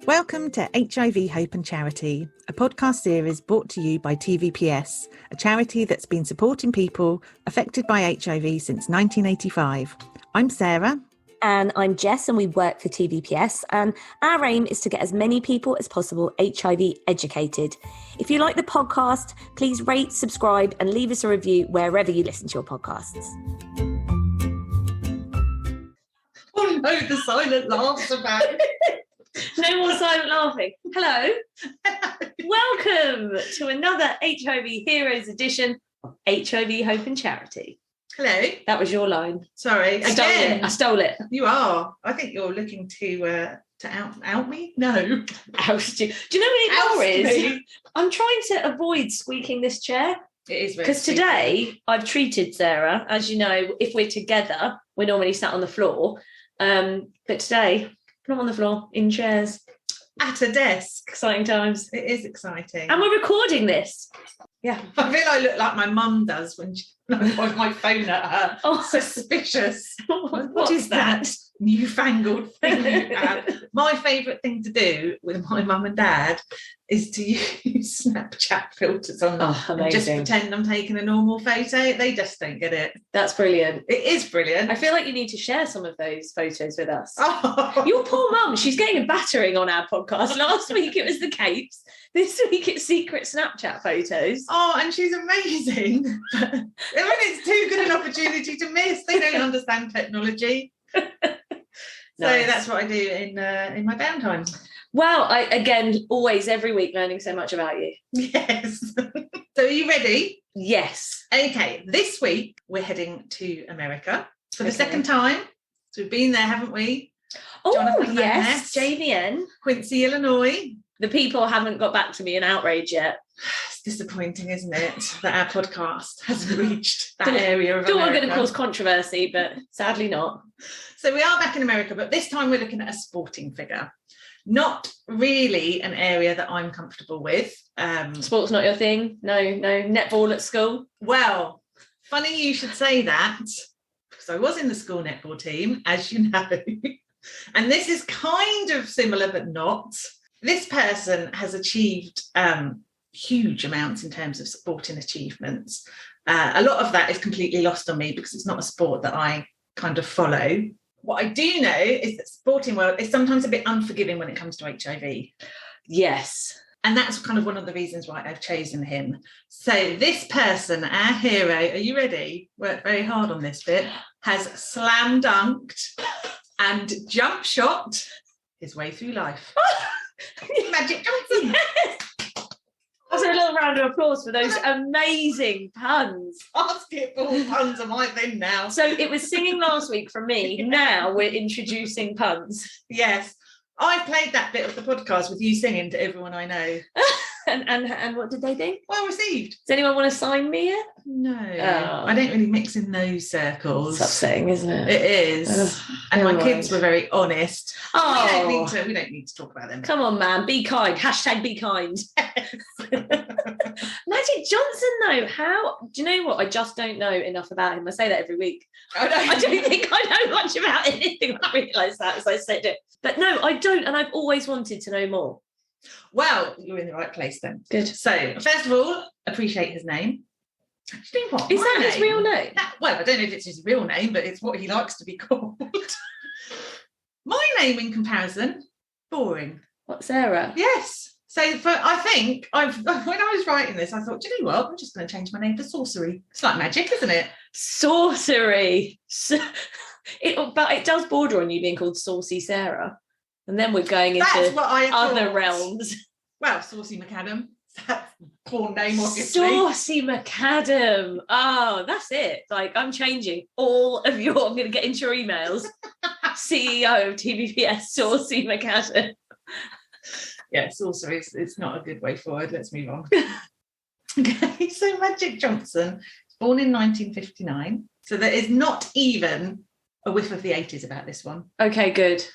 Welcome to HIV Hope and Charity, a podcast series brought to you by TVPS, a charity that's been supporting people affected by HIV since 1985. I'm Sarah. And I'm Jess, and we work for TVPS, and our aim is to get as many people as possible HIV educated. If you like the podcast, please rate, subscribe, and leave us a review wherever you listen to your podcasts. Oh no, the silent laughs are back. No more silent laughing. Hello. Welcome to another HIV Heroes edition of HIV Hope and Charity. Hello. That was your line. Sorry. I stole it. You are. I think you're looking to out me? No. Oust you. Do you know what it is? I'm trying to avoid squeaking this chair. It is very because today I've treated Sarah. As you know, if we're together, we're normally sat on the floor. But today, not on the floor, in chairs. At a desk. Exciting times. It is exciting. And we're recording this. Yeah. I feel I look like my mum does when I point my phone at her. Oh, suspicious. What is that? Newfangled thing you have. My favourite thing to do with my mum and dad is to use Snapchat filters on them and just pretend I'm taking a normal photo. They just don't get it. That's brilliant. It is brilliant. I feel like you need to share some of those photos with us. Oh. Your poor mum, she's getting a battering on our podcast. Last week it was the capes. This week it's secret Snapchat photos. Oh, and she's amazing. I mean, it's too good an opportunity to miss. They don't understand technology. So Nice. That's what I do in my downtime. Well, always, every week, learning so much about you. Yes. So are you ready? Yes. Okay, this week we're heading to America for the second time. So we've been there, haven't we? Oh, Jonathan yes, Van Ness, JVN. Quincy, Illinois. The people haven't got back to me in outrage yet. It's disappointing, isn't it, that our podcast hasn't reached that area of Don't want America. to cause controversy, but sadly not. So we are back in America, but this time we're looking at a sporting figure. Not really an area that I'm comfortable with. Sport's not your thing? No netball at school? Well, funny you should say that, because I was in the school netball team, as you know. And this is kind of similar, but not. This person has achieved huge amounts in terms of sporting achievements. A lot of that is completely lost on me because it's not a sport that I kind of follow. What I do know is that the sporting world is sometimes a bit unforgiving when it comes to HIV. Yes. And that's kind of one of the reasons why I've chosen him. So this person, our hero, are you ready? Worked very hard on this bit, has slam dunked and jump shot his way through life. Magic Johnson. Yes. Also, a little round of applause for those amazing puns. Basketball puns are my thing now. So it was singing last week from me. Yeah. Now we're introducing puns. Yes. I played that bit of the podcast with you singing to everyone I know. And what did they think? Well received. Does anyone want to sign me yet? No. Oh. I don't really mix in those circles. It's upsetting, isn't it? It is. And my kids were very honest. Oh. We don't need to talk about them. Come on, man. Be kind. # be kind. Magic Johnson, though. How? Do you know what? I just don't know enough about him. I say that every week. I don't think I know much about anything. I realise that as I said it. But no, I don't. And I've always wanted to know more. Well, you're in the right place then. Good. So, first of all, appreciate his name. Do you know what? Is that his real name? Well, I don't know if it's his real name, but it's what he likes to be called. My name, in comparison, boring. What, Sarah? Yes. So I think when I was writing this, I thought, do you know what? I'm just going to change my name to Sorcery. It's like magic, isn't it? Sorcery. But it does border on you being called Saucy Sarah. And then we're going into other realms. Well, Saucy McAdam. That's a poor name, obviously. Saucy McAdam. Oh, that's it. Like, I'm changing all of your... I'm going to get into your emails. CEO of TVPS, Saucy McAdam. Yeah, sorcery is not a good way forward. Let's move on. Okay, so Magic Johnson was born in 1959. So there is not even a whiff of the 80s about this one. Okay, good.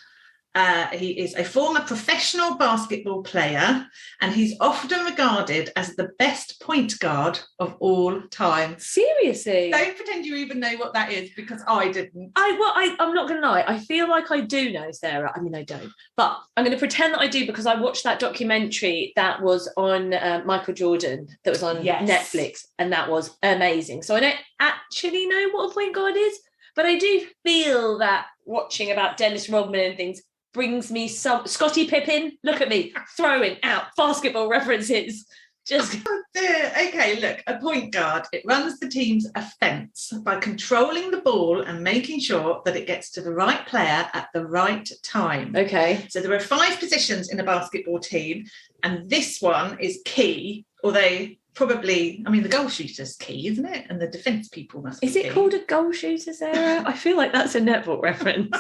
He is a former professional basketball player, and he's often regarded as the best point guard of all time. Seriously? Don't pretend you even know what that is, because I didn't. I'm not going to lie. I feel like I do know, Sarah. I mean, I don't. But I'm going to pretend that I do, because I watched that documentary that was on Michael Jordan, that was on Netflix, and that was amazing. So I don't actually know what a point guard is, but I do feel that watching about Dennis Rodman and things brings me some Scottie Pippen. Look at me throwing out basketball references. Just okay, look, a point guard, it runs the team's offense by controlling the ball and making sure that it gets to the right player at the right time. Okay. So there are 5 positions in a basketball team, and this one is key, although probably, I mean, the goal shooter's key, isn't it? And the defence people must be Is it key. called a goal shooter, Sarah? I feel like that's a netball reference.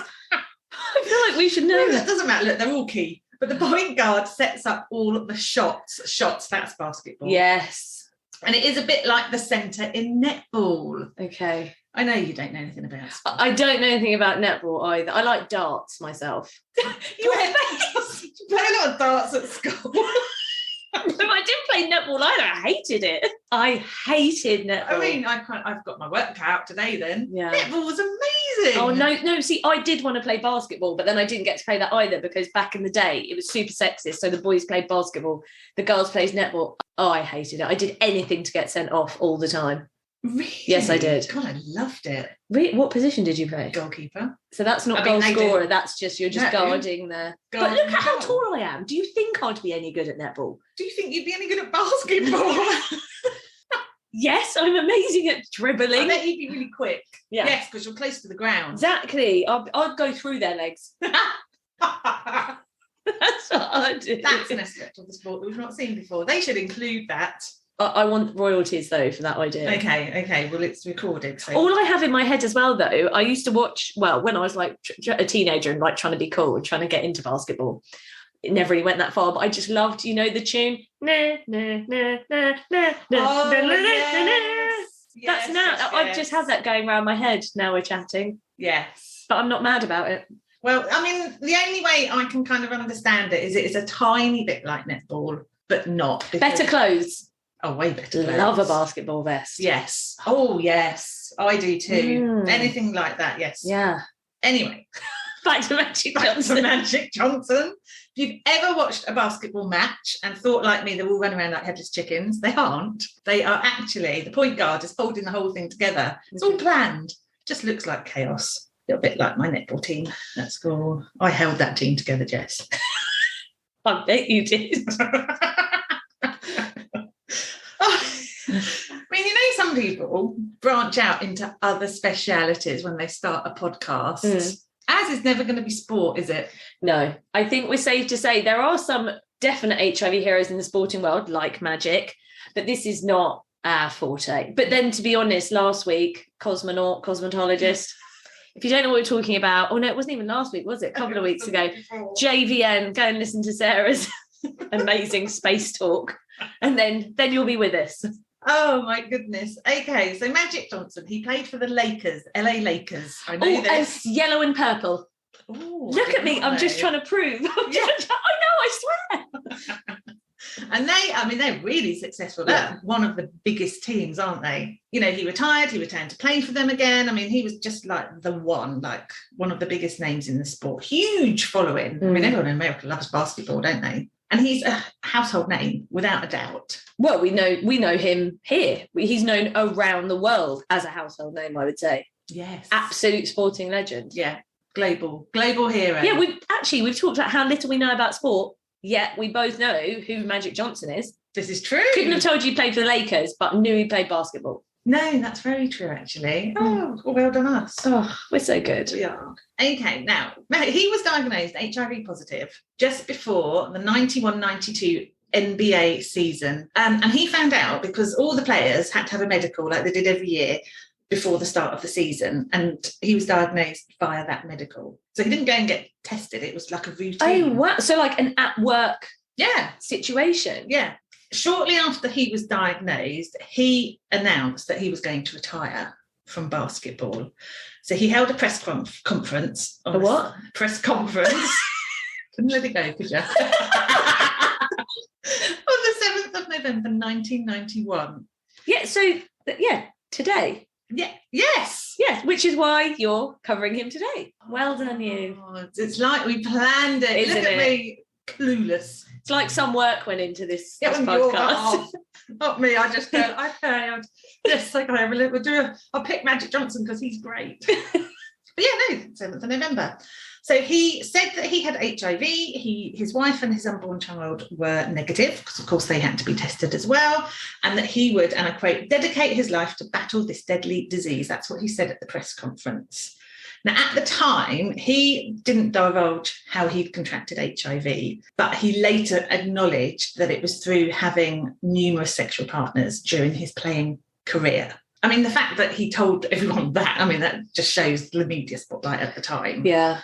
I feel like we should know No, that. it doesn't matter. Look, they're all key. But the point guard sets up all of the shots. Shots, that's basketball. Yes. And it is a bit like the centre in netball. Okay. I know you don't know anything about sport. I don't know anything about netball either. I like darts myself. You play a lot of darts at school. But I didn't play netball either. I hated it. I hated netball. I mean, I've got my work cut out today then. Yeah. Netball was amazing. Oh, no. See, I did want to play basketball, but then I didn't get to play that either, because back in the day, it was super sexist. So the boys played basketball, the girls played netball. Oh, I hated it. I did anything to get sent off all the time. Really? Yes, I did. God, I loved it. What position did you play? Goalkeeper. So that's not goal scorer. That's just, you're just guarding there. But look at how tall I am. Do you think I'd be any good at netball? Do you think you'd be any good at basketball? Yes, I'm amazing at dribbling. I bet you'd be really quick. Yeah. Yes, because you're close to the ground. Exactly. I'd go through their legs. That's what I do. That's an aspect of the sport that we've not seen before. They should include that. I want royalties, though, for that idea. Okay. Well, it's recorded. So. All I have in my head as well, though, I used to watch, well, when I was like a teenager and like trying to be cool and trying to get into basketball. It never really went that far, but I just loved, you know, the tune. That's now. I've just had that going around my head. Now we're chatting. Yes. But I'm not mad about it. Well, I mean, the only way I can kind of understand it is a tiny bit like netball, but not. Better clothes. Oh, way better clothes. Love a basketball vest. Yes. Oh, yes. I do too. Anything like that, yes. Yeah. Anyway. Back to Magic Johnson. Magic Johnson. If you've ever watched a basketball match and thought like me, they're all running around like headless chickens, they aren't. They are actually, the point guard is holding the whole thing together. It's all planned. Just looks like chaos. A little bit like my netball team at school. I held that team together, Jess. I bet you did. I mean, you know, some people branch out into other specialities when they start a podcast. As is never going to be sport, is it? No. I think we're safe to say there are some definite HIV heroes in the sporting world, like Magic, but this is not our forte. But then, to be honest, last week, cosmetologist, if you don't know what we're talking about, oh no, it wasn't even last week, was it? A couple of weeks ago. JVN, go and listen to Sarah's amazing space talk, and then you'll be with us. Oh my goodness. Okay, so Magic Johnson, he played for the Lakers, LA Lakers. I know this. And yellow and purple. Ooh, look at me, I'm just trying to prove. I know, I swear. And they're really successful. They're one of the biggest teams, aren't they? You know, he returned to play for them again. I mean, he was just like the one of the biggest names in the sport. Huge following. I mean, everyone in America loves basketball, don't they? And he's a household name, without a doubt. Well, we know him here. He's known around the world as a household name, I would say. Yes. Absolute sporting legend. Yeah. Global hero. Yeah, we've talked about how little we know about sport, yet we both know who Magic Johnson is. This is true. Couldn't have told you he played for the Lakers, but knew he played basketball. No, that's very true, actually. Oh, well done us. Oh, we're so good. We are. Okay, now, he was diagnosed HIV positive just before the 91-92 NBA season. And he found out because all the players had to have a medical like they did every year before the start of the season. And he was diagnosed via that medical. So he didn't go and get tested. It was like a routine. Oh, wow. So like an at-work situation. Yeah. Shortly after he was diagnosed, he announced that he was going to retire from basketball. So he held a press conference. A what? Press conference. Couldn't let it go, could you? On the 7th of November 1991. Yeah, so, today. Yeah, yes. Yes, which is why you're covering him today. Well done, you. Oh, it's like we planned it. Isn't Look at it? me, clueless. It's like some work went into this Your podcast. behalf. Not me. I just go, okay, yes, okay, I'll pick Magic Johnson because he's great. But yeah, no, 7th of November. So he said that he had HIV. His wife and his unborn child were negative, because of course they had to be tested as well, and that he would, and I quote, dedicate his life to battle this deadly disease. That's what he said at the press conference. Now, at the time, he didn't divulge how he'd contracted HIV, but he later acknowledged that it was through having numerous sexual partners during his playing career. I mean, the fact that he told everyone that, I mean, that just shows the media spotlight at the time. Yeah.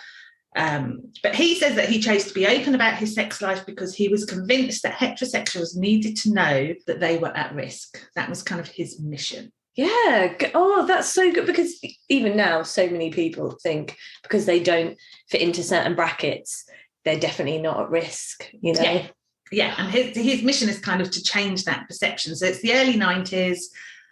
But he says that he chose to be open about his sex life because he was convinced that heterosexuals needed to know that they were at risk. That was kind of his mission. Yeah. Oh, that's so good, because even now, so many people think because they don't fit into certain brackets, they're definitely not at risk, you know? Yeah. And his mission is kind of to change that perception. So it's the early 90s.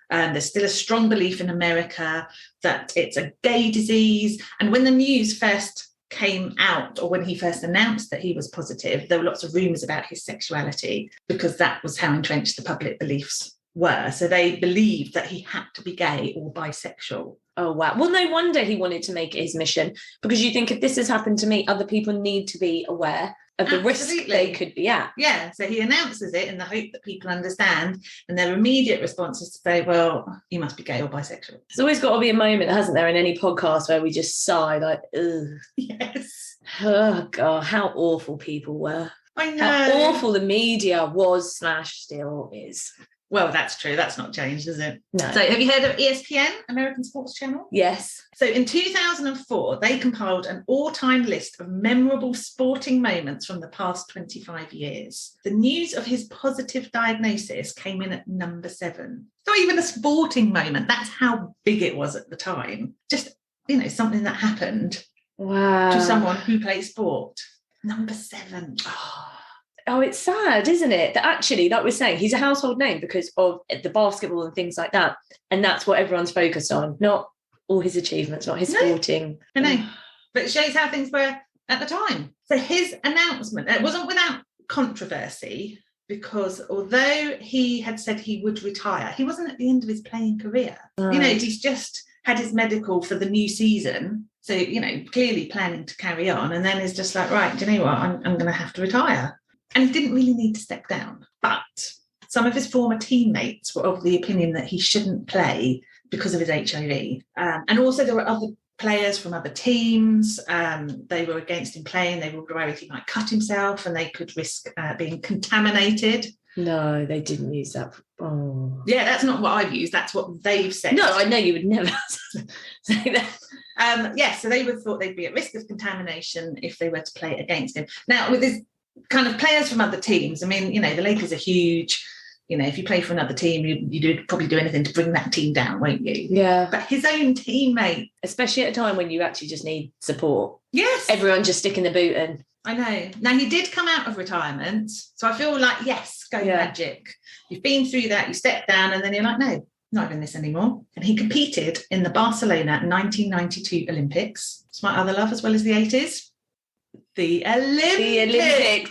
There's still a strong belief in America that it's a gay disease. And when the news first came out, or when he first announced that he was positive, there were lots of rumours about his sexuality, because that was how entrenched the public beliefs were. So they believed that he had to be gay or bisexual. Oh, wow. Well, no wonder he wanted to make it his mission, because you think if this has happened to me, other people need to be aware of the risk they could be at. Yeah, so he announces it in the hope that people understand, and their immediate response is to say, well, you must be gay or bisexual. There's always got to be a moment, hasn't there, in any podcast where we just sigh like, ugh. Yes. Oh, God, how awful people were. I know. How awful the media was / still is. Well, that's true. That's not changed, is it? No. So have you heard of ESPN, American Sports Channel? Yes. So in 2004, they compiled an all-time list of memorable sporting moments from the past 25 years. The news of his positive diagnosis came in at number 7. Not even a sporting moment. That's how big it was at the time. Just, something that happened to someone who plays sport. Number 7. Oh, it's sad, isn't it? That actually, like we're saying, he's a household name because of the basketball and things like that. And that's what everyone's focused on, not all his achievements, not his sporting. I know, but it shows how things were at the time. So his announcement, it wasn't without controversy, because although he had said he would retire, he wasn't at the end of his playing career. Right. He's just had his medical for the new season. So, clearly planning to carry on. And then is just like, right, do you know what? I'm going to have to retire. And he didn't really need to step down. But some of his former teammates were of the opinion that he shouldn't play because of his HIV. And also there were other players from other teams. They were against him playing. They were worried he might cut himself and they could risk being contaminated. No, they didn't use that. Oh. Yeah, that's not what I've used. That's what they've said. No, I know you would never say that. So they would thought they'd be at risk of contamination if they were to play against him. Now, with his kind of players from other teams, I mean, the Lakers are huge. If you play for another team, you'd probably do anything to bring that team down, won't you? Yeah. But his own teammate. Especially at a time when you actually just need support. Yes. Everyone just sticking the boot in. I know. Now, he did come out of retirement. So I feel like, yes, go Magic. You've been through that, you stepped down, and then you're like, no, not in this anymore. And he competed in the Barcelona 1992 Olympics. It's my other love, as well as the 80s. The Olympics.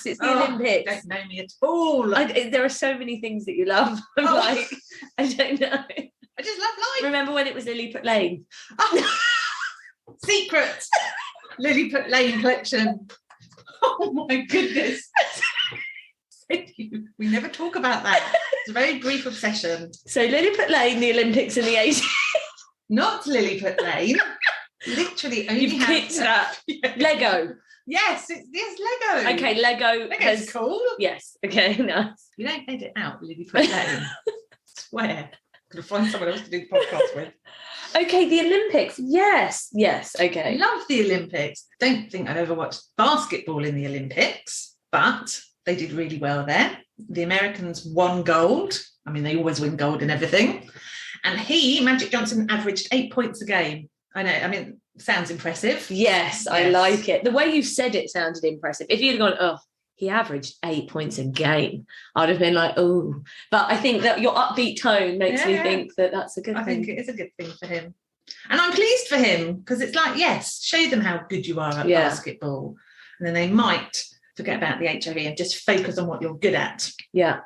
It's the Olympics. You don't know me at all. There are so many things that you love. I'm like, I don't know. I just love life. Remember when it was Lilliput Lane? Oh, secret Lilliput Lane collection. Oh my goodness. We never talk about that. It's a very brief obsession. So Lilliput Lane, the Olympics in the 80s. Not Lilliput Lane. Literally only You picked that. Yeah. Lego. Yes, it's Lego. Okay, Lego. Lego's cool. Yes, okay, nice. You don't edit out Lilliput Lane. Swear. Gotta find someone else to do the podcast with. Okay, the Olympics. Yes, okay. I love the Olympics. Don't think I've ever watched basketball in the Olympics, but they did really well there. The Americans won gold. I mean, they always win gold in everything. And Magic Johnson, averaged 8 points a game. I know. I mean, Sounds impressive. Yes, I like it. The way you said it sounded impressive. If you'd gone, oh, he averaged 8 points a game, I'd have been like, oh. But I think that your upbeat tone makes me think that that's a good thing. I think it is a good thing for him. And I'm pleased for him, because it's like, yes, show them how good you are at basketball. And then they might forget about the HIV and just focus on what you're good at. Yeah.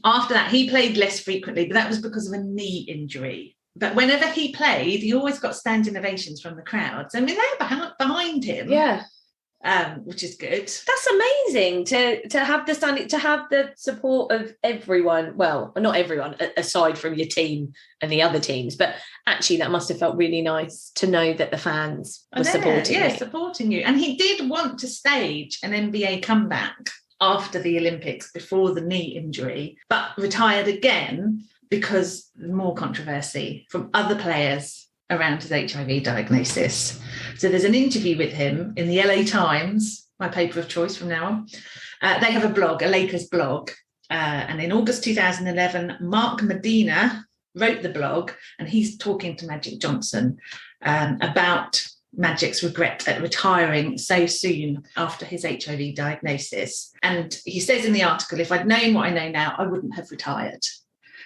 After that, he played less frequently, but that was because of a knee injury. But whenever he played, he always got standing ovations from the crowds. I mean, they're behind him. Yeah. Which is good. That's amazing to have the support of everyone. Well, not everyone, aside from your team and the other teams. But actually, that must have felt really nice to know that the fans were supporting you. Yeah, supporting you. And he did want to stage an NBA comeback after the Olympics, before the knee injury, but retired again because more controversy from other players around his HIV diagnosis. So there's an interview with him in the LA Times, my paper of choice from now on. They have a blog, a Lakers blog. And in August 2011, Mark Medina wrote the blog, and he's talking to Magic Johnson about Magic's regret at retiring so soon after his HIV diagnosis. And he says in the article, if I'd known what I know now, I wouldn't have retired.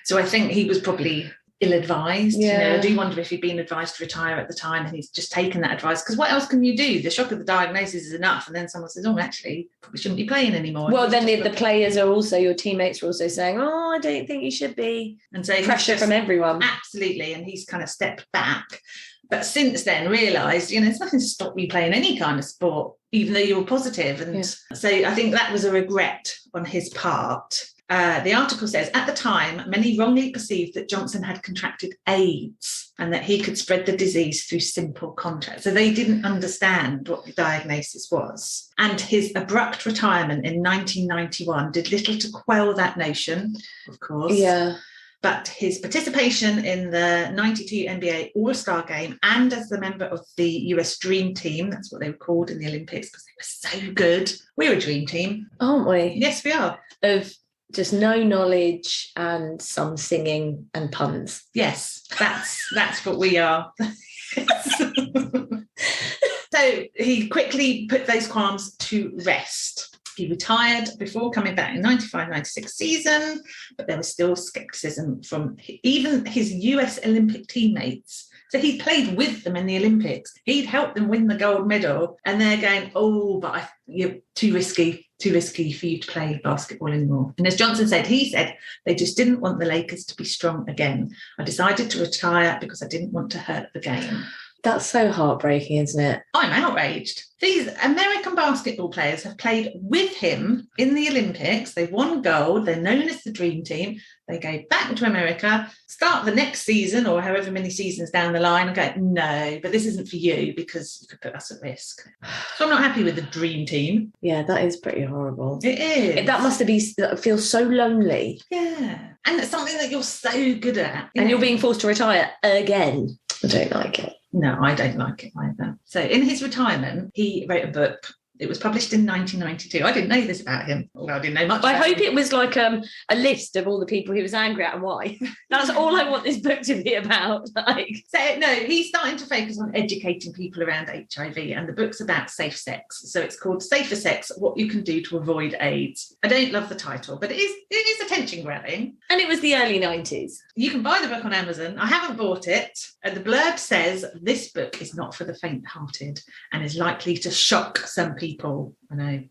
So I think he was probably ill-advised. Yeah. You know, I do wonder if he'd been advised to retire at the time and he's just taken that advice, because what else can you do? The shock of the diagnosis is enough, and then someone says, oh, actually, probably shouldn't be playing anymore. Well, then the players are also, your teammates are also saying, oh, I don't think you should be. And so pressure from everyone. Absolutely. And he's kind of stepped back. But since then realised, you know, there's nothing to stop you playing any kind of sport, even though you're positive. And so I think that was a regret on his part. The article says, at the time, many wrongly perceived that Johnson had contracted AIDS and that he could spread the disease through simple contact. So they didn't understand what the diagnosis was. And his abrupt retirement in 1991 did little to quell that notion, of course. Yeah. But his participation in the 92 NBA All-Star Game and as the member of the US Dream Team, that's what they were called in the Olympics because they were so good. We're a dream team. Aren't we? Yes, we are. Of just no knowledge and some singing and puns. Yes, that's what we are. So he quickly put those qualms to rest. He retired before coming back in 95-96 season, but there was still scepticism from even his US Olympic teammates. So he played with them in the Olympics. He'd helped them win the gold medal, and they're going, oh, but you're too risky for you to play basketball anymore. And as Johnson said, he said, they just didn't want the Lakers to be strong again. I decided to retire because I didn't want to hurt the game. That's so heartbreaking, isn't it? I'm outraged. These American basketball players have played with him in the Olympics. They've won gold. They're known as the Dream Team. They go back to America, start the next season or however many seasons down the line and go, no, but this isn't for you because you could put us at risk. So I'm not happy with the Dream Team. Yeah, that is pretty horrible. It is. That must have feel so lonely. Yeah. And it's something that you're so good at. And you're being forced to retire again. I don't like it. No, I don't like it either. So in his retirement, he wrote a book. It was published in 1992. I didn't know this about him. Well, I didn't know much. I hope it was like a list of all the people he was angry at and why. That's all I want this book to be about. So no, he's starting to focus on educating people around HIV, and the book's about safe sex. So it's called Safer Sex: What You Can Do to Avoid AIDS. I don't love the title, but it is attention grabbing. And it was the early 90s. You can buy the book on Amazon. I haven't bought it. And the blurb says this book is not for the faint-hearted and is likely to shock some people. I know.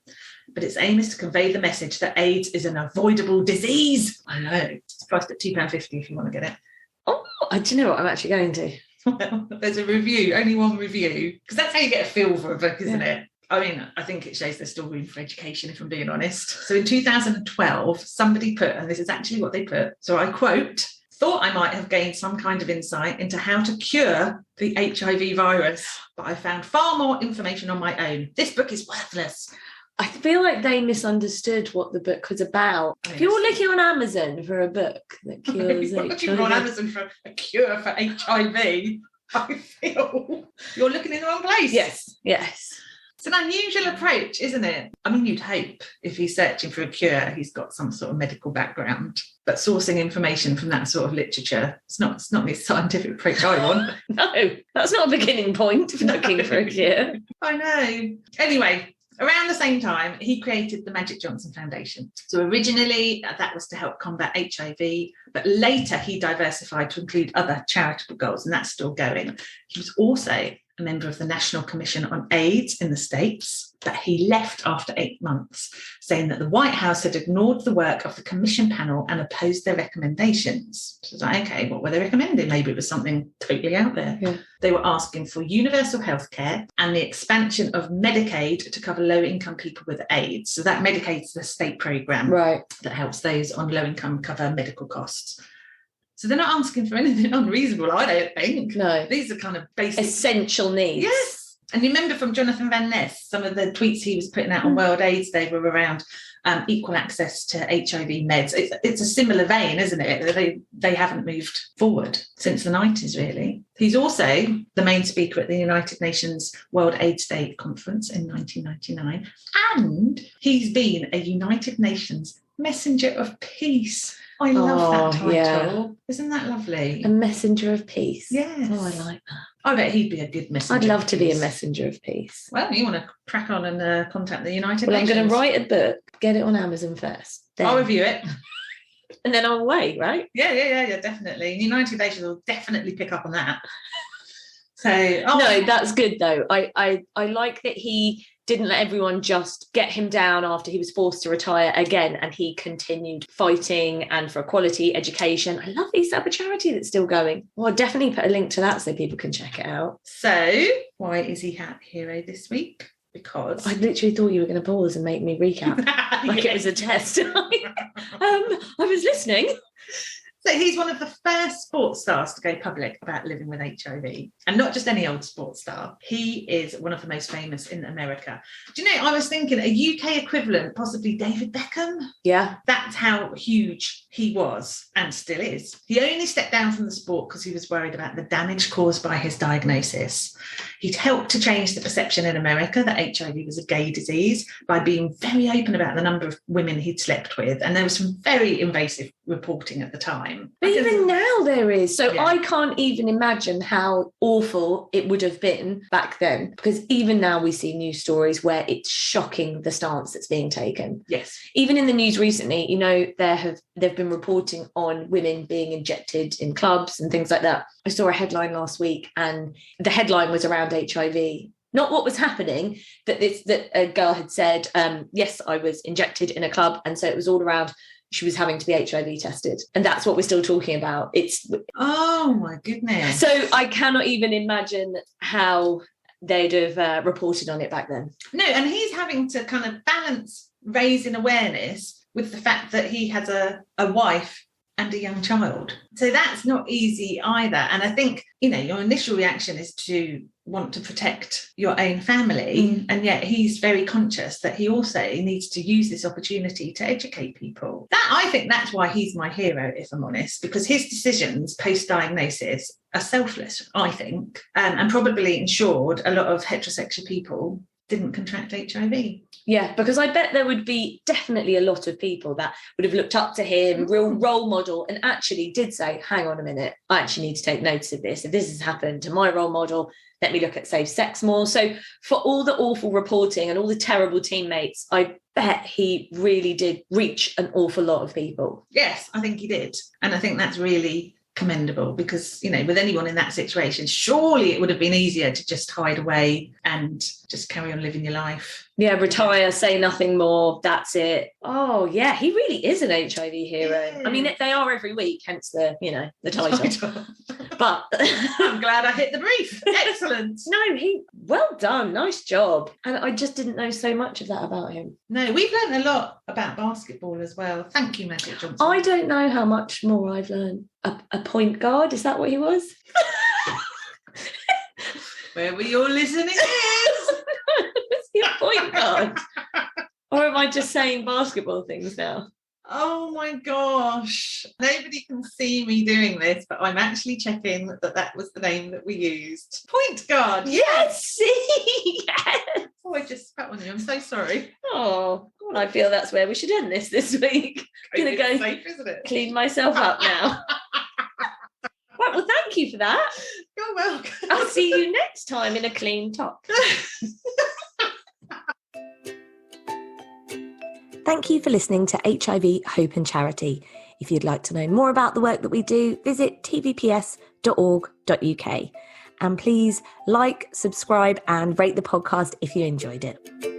But its aim is to convey the message that AIDS is an avoidable disease. I know. It's priced at £2.50 if you want to get it. Oh, do you know what I'm actually going to? Well, there's a review, only one review, because that's how you get a feel for a book, isn't it? I mean, I think it shows there's still room for education, if I'm being honest. So in 2012, somebody put, and this is actually what they put, so I quote, thought I might have gained some kind of insight into how to cure the HIV virus, but I found far more information on my own. This book is worthless. I feel like they misunderstood what the book was about. If you're looking on Amazon for a book that cures HIV... looking on Amazon for a cure for HIV, I feel you're looking in the wrong place. Yes. It's an unusual approach, isn't it? I mean, you'd hope if he's searching for a cure, he's got some sort of medical background. But sourcing information from that sort of literature, it's not the scientific approach I want. No, that's not a beginning point for looking for a cure. I know. Anyway, around the same time, he created the Magic Johnson Foundation. So originally, that was to help combat HIV, but later he diversified to include other charitable goals, and that's still going. He was also a member of the National Commission on AIDS in the States, but he left after 8 months, saying that the White House had ignored the work of the commission panel and opposed their recommendations. So it's like, okay, what were they recommending? Maybe it was something totally out there. Yeah. They were asking for universal health care and the expansion of Medicaid to cover low-income people with AIDS. So that Medicaid is the state program that helps those on low income cover medical costs. So they're not asking for anything unreasonable, I don't think. No. These are kind of basic... essential needs. Yes. And you remember from Jonathan Van Ness, some of the tweets he was putting out on World AIDS Day were around equal access to HIV meds. It's a similar vein, isn't it? They haven't moved forward since the 90s, really. He's also the main speaker at the United Nations World AIDS Day conference in 1999. And he's been a United Nations Messenger of Peace. I love that title. Yeah. Isn't that lovely? A messenger of peace. Yes. Oh, I like that. I bet he'd be a good messenger. I'd love to be a messenger of peace. Well, you want to crack on and contact the United Nations. I'm going to write a book, get it on Amazon first. Then. I'll review it. And then I'm away, right? Yeah, definitely. The United Nations will definitely pick up on that. So no, that's good though. I like that he didn't let everyone just get him down after he was forced to retire again, and he continued fighting and for equality, education. I love he's up a charity that's still going. Well, I'll definitely put a link to that so people can check it out. So why is he Hero this week? Because I literally thought you were going to pause and make me recap like it was a test. I was listening. So he's one of the first sports stars to go public about living with HIV, and not just any old sports star. He is one of the most famous in America. Do you know, I was thinking a UK equivalent, possibly David Beckham. Yeah. That's how huge he was and still is. He only stepped down from the sport because he was worried about the damage caused by his diagnosis. He'd helped to change the perception in America that HIV was a gay disease by being very open about the number of women he'd slept with. And there was some very invasive reporting at the time. But even now there is. So yeah. I can't even imagine how awful it would have been back then, because even now we see news stories where it's shocking the stance that's being taken. Yes. Even in the news recently, you know, they've been reporting on women being injected in clubs and things like that. I saw a headline last week and the headline was around HIV. Not what was happening, that a girl had said, yes, I was injected in a club. And so it was all around she was having to be HIV tested. And that's what we're still talking about. Oh, my goodness. So I cannot even imagine how they'd have reported on it back then. No, and he's having to kind of balance raising awareness with the fact that he has a wife and a young child. So that's not easy either. And I think, you know, your initial reaction is to want to protect your own family. And yet he's very conscious that he also needs to use this opportunity to educate people. I think that's why he's my hero, if I'm honest, because his decisions post-diagnosis are selfless, I think, and probably ensured a lot of heterosexual people didn't contract HIV. Yeah, because I bet there would be definitely a lot of people that would have looked up to him, real role model, and actually did say, hang on a minute, I actually need to take notice of this. If this has happened to my role model, let me look at safe sex more. So for all the awful reporting and all the terrible teammates, I bet he really did reach an awful lot of people. Yes, I think he did. And I think that's really commendable because, you know, with anyone in that situation, surely it would have been easier to just hide away and just carry on living your life. Yeah, retire, say nothing more, that's it. Oh, yeah, he really is an HIV hero. Yeah. I mean, they are every week, hence the title. But I'm glad I hit the brief. Excellent. No, well done, nice job. And I just didn't know so much of that about him. No, we've learned a lot about basketball as well. Thank you, Magic Johnson. I don't know how much more I've learned. A point guard, is that what he was? Where were you listening? Was he a point guard? Or am I just saying basketball things now? Oh my gosh. Nobody can see me doing this, but I'm actually checking that was the name that we used. Point guard. Yes, see? Yes. Oh, I just spat on you. I'm so sorry. Oh, well, I feel that's where we should end this week. I'm going to go safe, isn't it? Clean myself up now. Right, well, thank you for that. You're welcome. I'll see you next time in a clean top. Thank you for listening to HIV Hope and Charity. If you'd like to know more about the work that we do, visit tvps.org.uk. And please like, subscribe and rate the podcast if you enjoyed it.